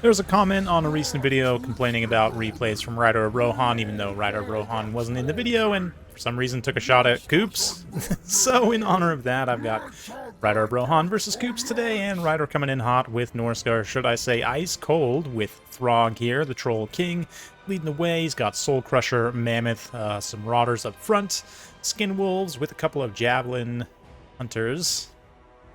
There was a comment on a recent video complaining about replays from Ryder of Rohan, even though Ryder of Rohan wasn't in the video and for some reason took a shot at Coops. So in honor of that, I've got Ryder of Rohan versus Coops today, and Ryder coming in hot with Norsca, or should I say ice cold, with Throg here, the Troll King, leading the way. He's got Soul Crusher, Mammoth, some Marauders up front, Skin Wolves with a couple of Javelin Hunters.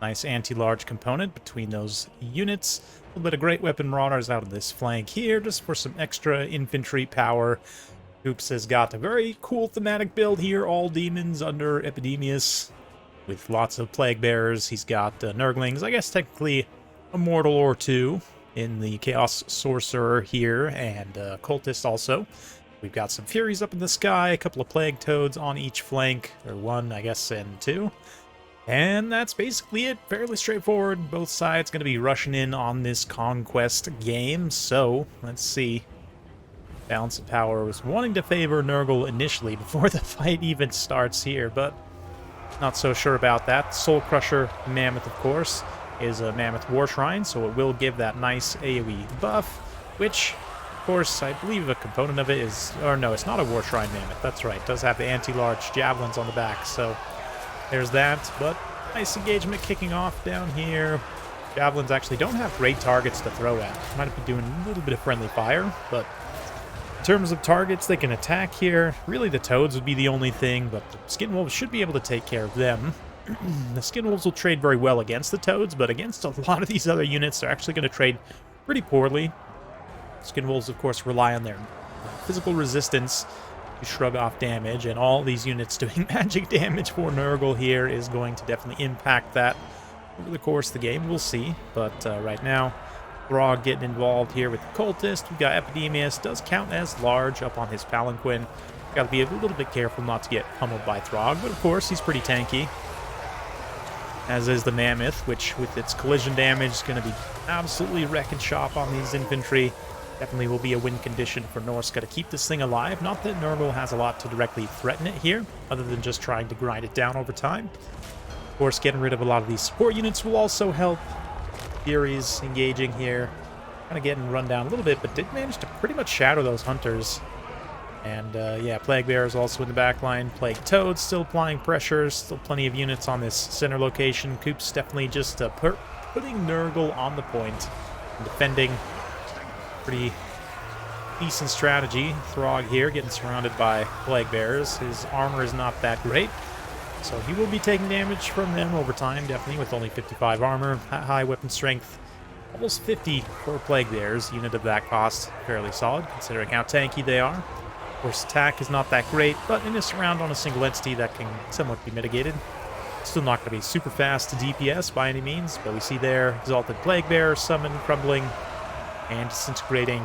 Nice anti-large component between those units. A little bit of Great Weapon Marauders out of this flank here, just for some extra infantry power. Hoops has got a very cool thematic build here, all demons under Epidemius, with lots of Plague Bearers. He's got Nurglings, I guess technically a Mortal or two in the Chaos Sorcerer here, and Cultist also. We've got some Furies up in the sky, a couple of Plague Toads on each flank, or one, I guess, and two. And that's basically it. Fairly straightforward. Both sides going to be rushing in on this conquest game. So, let's see. Balance of Power was wanting to favor Nurgle initially before the fight even starts here, but not so sure about that. Soul Crusher Mammoth, of course, is a Mammoth War Shrine, so it will give that nice AoE buff, which, of course, I believe a component of it is... Or no, it's not a War Shrine Mammoth. That's right. It does have the anti-large javelins on the back, so... There's that, but nice engagement kicking off down here. Javelins actually don't have great targets to throw at. Might be doing a little bit of friendly fire, but in terms of targets they can attack here, really the Toads would be the only thing, but the Skin Wolves should be able to take care of them. The Skin Wolves will trade very well against the Toads, but against a lot of these other units, they're actually going to trade pretty poorly. Skin Wolves, of course, rely on their physical resistance to shrug off damage, and all these units doing magic damage for Nurgle here is going to definitely impact that over the course of the game. We'll see, but right now, Throg getting involved here with the Cultist. We've got Epidemius, does count as large up on his Palanquin. Got to be a little bit careful not to get pummeled by Throg, but of course he's pretty tanky, as is the Mammoth, which with its collision damage is going to be absolutely wrecking shop on these infantry. Definitely will be a win condition for Norsca to keep this thing alive. Not that Nurgle has a lot to directly threaten it here, other than just trying to grind it down over time. Of course, getting rid of a lot of these support units will also help. Furies engaging here, kind of getting run down a little bit, but did manage to pretty much shadow those Hunters. And yeah, Plague Bearers also in the back line. Plague Toads still applying pressure, still plenty of units on this center location. Coops definitely just putting Nurgle on the point and defending. Pretty decent strategy. Throg here getting surrounded by Plague Bearers. His armor is not that great, so he will be taking damage from them over time, definitely, with only 55 armor, high weapon strength, almost 50 for Plague Bearers. Unit of that cost, fairly solid, considering how tanky they are. Of course, attack is not that great, but in this round on a single entity, that can somewhat be mitigated. Still not going to be super fast to DPS by any means, but we see there Exalted Plague Bearer, Summon, Crumbling, and Disintegrating.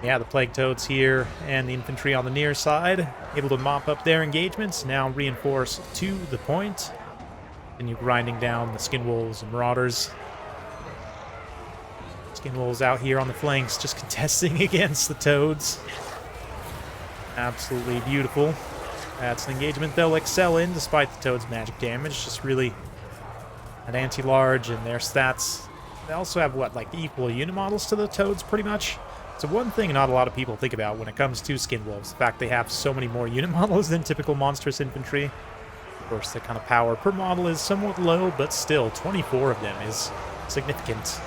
Yeah, the Plague Toads here and the infantry on the near side able to mop up their engagements, now reinforce to the point. Continue grinding down the Skin Wolves and Marauders. Skin Wolves out here on the flanks just contesting against the Toads. Absolutely beautiful. That's an engagement they'll excel in despite the Toads' magic damage. Just really an anti-large and their stats. They also have, what, like equal unit models to the Toads, pretty much? So one thing not a lot of people think about when it comes to Skin Wolves, the fact they have so many more unit models than typical monstrous infantry. Of course, the kind of power per model is somewhat low, but still, 24 of them is significant.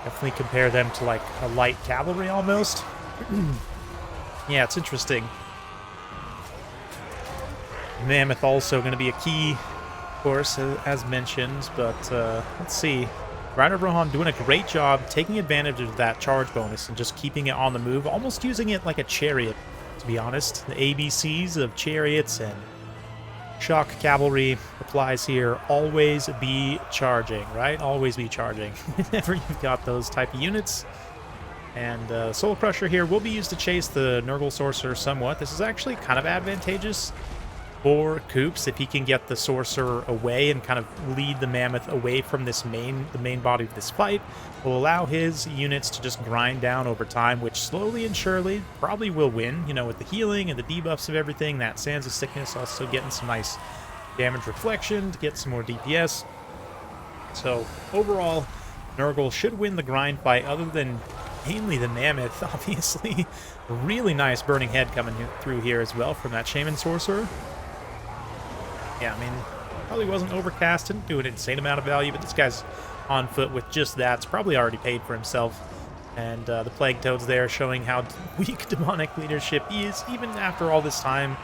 Definitely compare them to, like, a light cavalry, almost. Yeah, it's interesting. Mammoth also going to be a key, course, as mentioned, but let's see. Ryder of Rohan doing a great job taking advantage of that charge bonus and just keeping it on the move, almost using it like a chariot, to be honest. The ABCs of chariots and shock cavalry applies here. Always be charging, right? Always be charging whenever you've got those type of units. And Soul Crusher here will be used to chase the Nurgle Sorcerer somewhat. This is actually kind of advantageous for Coops if he can get the Sorcerer away and kind of lead the Mammoth away from this the main body of this fight. Will allow his units to just grind down over time, which slowly and surely probably will win. You know, with the healing and the debuffs of everything, that Sands of Sickness also getting some nice damage reflection to get some more DPS. So overall, Nurgle should win the grind fight, other than mainly the Mammoth, obviously. Really nice burning head coming through here as well from that Shaman Sorcerer. Yeah, I mean, probably wasn't overcast, didn't do an insane amount of value, but this guy's on foot with just that. It's probably already paid for himself. And the Plague Toad's there showing how weak demonic leadership is. Even after all this time,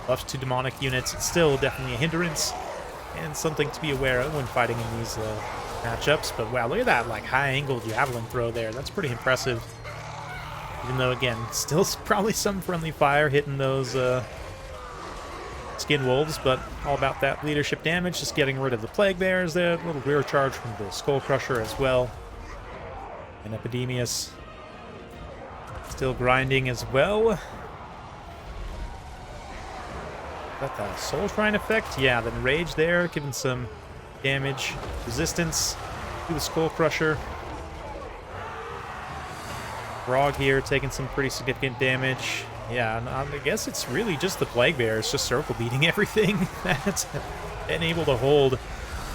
buffs to demonic units, it's still definitely a hindrance and something to be aware of when fighting in these matchups. But wow, look at that like high-angle javelin throw there. That's pretty impressive. Even though, again, still probably some friendly fire hitting those Skin Wolves, but all about that leadership damage, just getting rid of the Plague Bears there. A little rear charge from the Skull Crusher as well. And Epidemius still grinding as well. Got the Soul Shrine effect? Yeah, then Rage there, giving some damage, resistance to the Skull Crusher. Grog here taking some pretty significant damage. Yeah, and I guess it's really just the Plague Bears just circle beating everything that's been able to hold.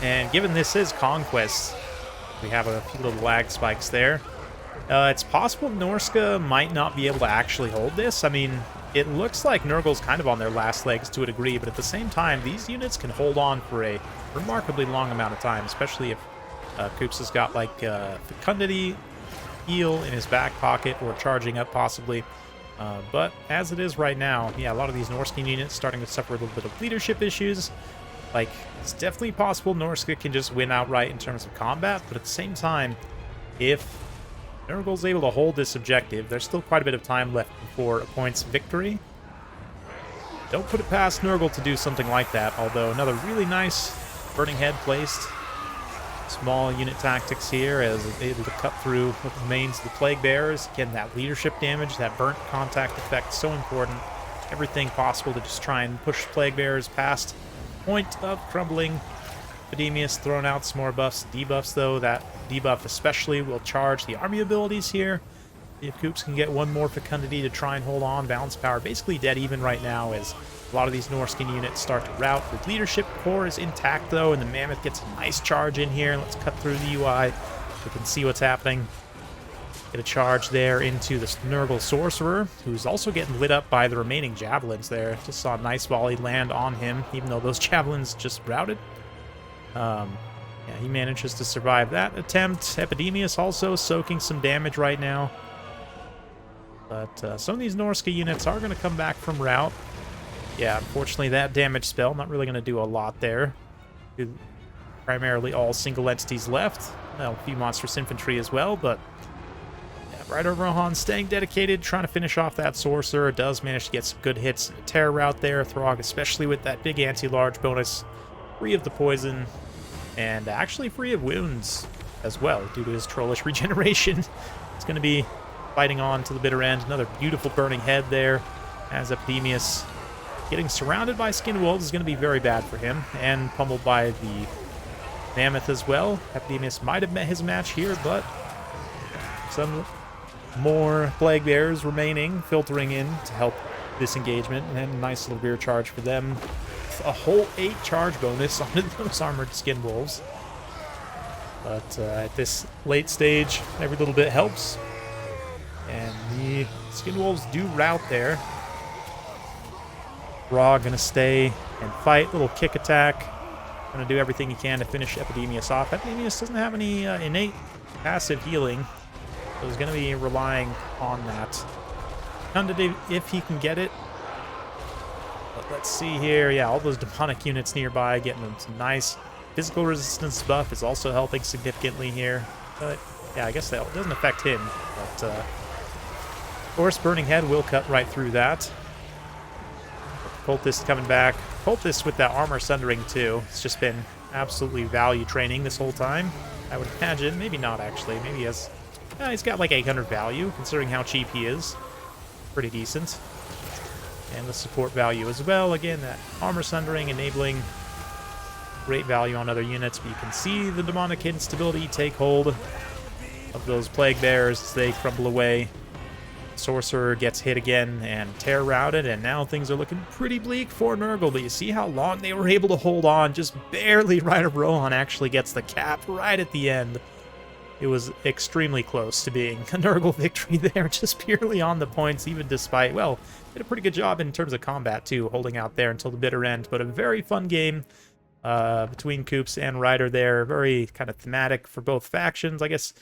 And given this is Conquest, we have a few little lag spikes there. It's possible Norsca might not be able to actually hold this. I mean, it looks like Nurgle's kind of on their last legs to a degree, but at the same time, these units can hold on for a remarkably long amount of time, especially if Koops has got like Fecundity heal in his back pocket or charging up possibly. But as it is right now, yeah, a lot of these Norscan units starting to suffer a little bit of leadership issues. Like, it's definitely possible Norsca can just win outright in terms of combat, but at the same time, if Nurgle's able to hold this objective, there's still quite a bit of time left before a point's victory. Don't put it past Nurgle to do something like that, although another really nice burning head placed. Small unit tactics here as able to cut through what remains of the Plague Bears. Again, that leadership damage, that burnt contact effect, so important. Everything possible to just try and push Plague Bears past point of crumbling. Epidemius throwing out some more buffs, debuffs though. That debuff especially will charge the army abilities here. If Koops can get one more Fecundity to try and hold on, balance power basically dead even right now as a lot of these Norscan units start to rout. The leadership core is intact though, and the Mammoth gets a nice charge in here. Let's cut through the UI. We can see what's happening. Get a charge there into the Nurgle Sorcerer, who's also getting lit up by the remaining Javelins there. Just saw a nice volley land on him, even though those Javelins just routed. Yeah, he manages to survive that attempt. Epidemius also soaking some damage right now. But some of these Norsca units are going to come back from rout. Yeah, unfortunately that damage spell not really going to do a lot there. Primarily all single entities left. Well, a few monstrous infantry as well, but yeah, Rider Rohan staying dedicated, trying to finish off that Sorcerer. Does manage to get some good hits. Terror route there, Throg, especially with that big anti-large bonus. Free of the poison, and actually free of wounds as well, due to his trollish regeneration. It's going to be fighting on to the bitter end. Another beautiful burning head there, as Epidemius getting surrounded by Skin Wolves is going to be very bad for him, and pummeled by the Mammoth as well. Epidemius might have met his match here, but some more Plague Bears remaining, filtering in to help this engagement, and a nice little rear charge for them. A whole 8 charge bonus onto those armored Skin Wolves. But at this late stage, every little bit helps. And the Skin Wolves do rout there. Raw gonna stay and fight. Little kick attack. Gonna do everything he can to finish Epidemius off. Epidemius doesn't have any innate passive healing, so he's gonna be relying on that. Fecundity if he can get it. But let's see here. Yeah, all those demonic units nearby getting them some nice physical resistance buff is also helping significantly here. But yeah, I guess that doesn't affect him. But of course, Burning Head will cut right through that. Cultist coming back. Cultist with that armor sundering too. It's just been absolutely value training this whole time, I would imagine. Maybe not actually. Maybe he has. He's got like 800 value considering how cheap he is. Pretty decent. And the support value as well. Again, that armor sundering enabling great value on other units, but you can see the demonic instability take hold of those Plague Bears as they crumble away. Sorcerer gets hit again and tear routed, and now things are looking pretty bleak for Nurgle. But you see how long they were able to hold on, just barely. Rider Rohan actually gets the cap right at the end. it was extremely close to being a Nurgle victory there, just purely on the points, even despite, well, did a pretty good job in terms of combat, too, holding out there until the bitter end. But a very fun game between Koops and Ryder there. Very kind of thematic for both factions. I guess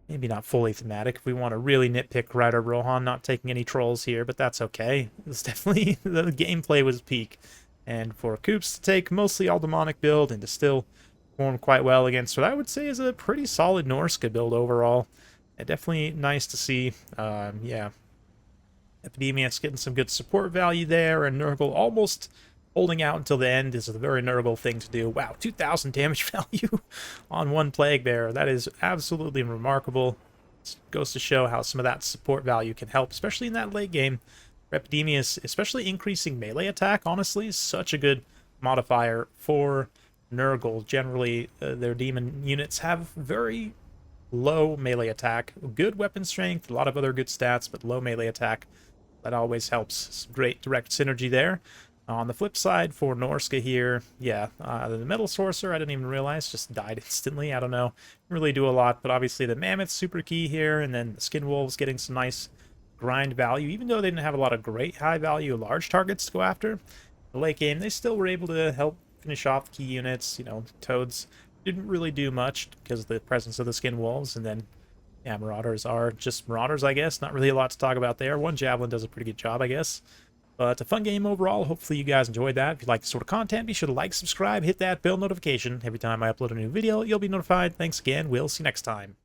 maybe not fully thematic if we want to really nitpick Ryder Rohan, not taking any trolls here, but that's okay. It's definitely, the gameplay was peak. And for Koops to take mostly all demonic build and to still perform quite well against what I would say is a pretty solid Norsca build overall. Definitely nice to see. Yeah, Epidemius getting some good support value there, and Nurgle almost holding out until the end is a very Nurgle thing to do. Wow, 2,000 damage value on one plague there. That is absolutely remarkable. It goes to show how some of that support value can help, especially in that late game. Epidemius, especially increasing melee attack, honestly, is such a good modifier for Nurgle. Generally, their demon units have very low melee attack, good weapon strength, a lot of other good stats, but low melee attack. That always helps. Some great direct synergy there. On the flip side, for Norsca here, yeah, the Metal Sorcerer, I didn't even realize, just died instantly. I don't know. Didn't really do a lot, but obviously the Mammoth's super key here, and then the Skin Wolves getting some nice grind value. Even though they didn't have a lot of great high value large targets to go after, the late game, they still were able to help finish off key units. You know, Toads didn't really do much because of the presence of the Skin Wolves, and then, yeah, Marauders are just Marauders, I guess. Not really a lot to talk about there. One Javelin does a pretty good job, I guess. But a fun game overall. Hopefully you guys enjoyed that. If you like this sort of content, be sure to like, subscribe, hit that bell notification. Every time I upload a new video, you'll be notified. Thanks again. We'll see you next time.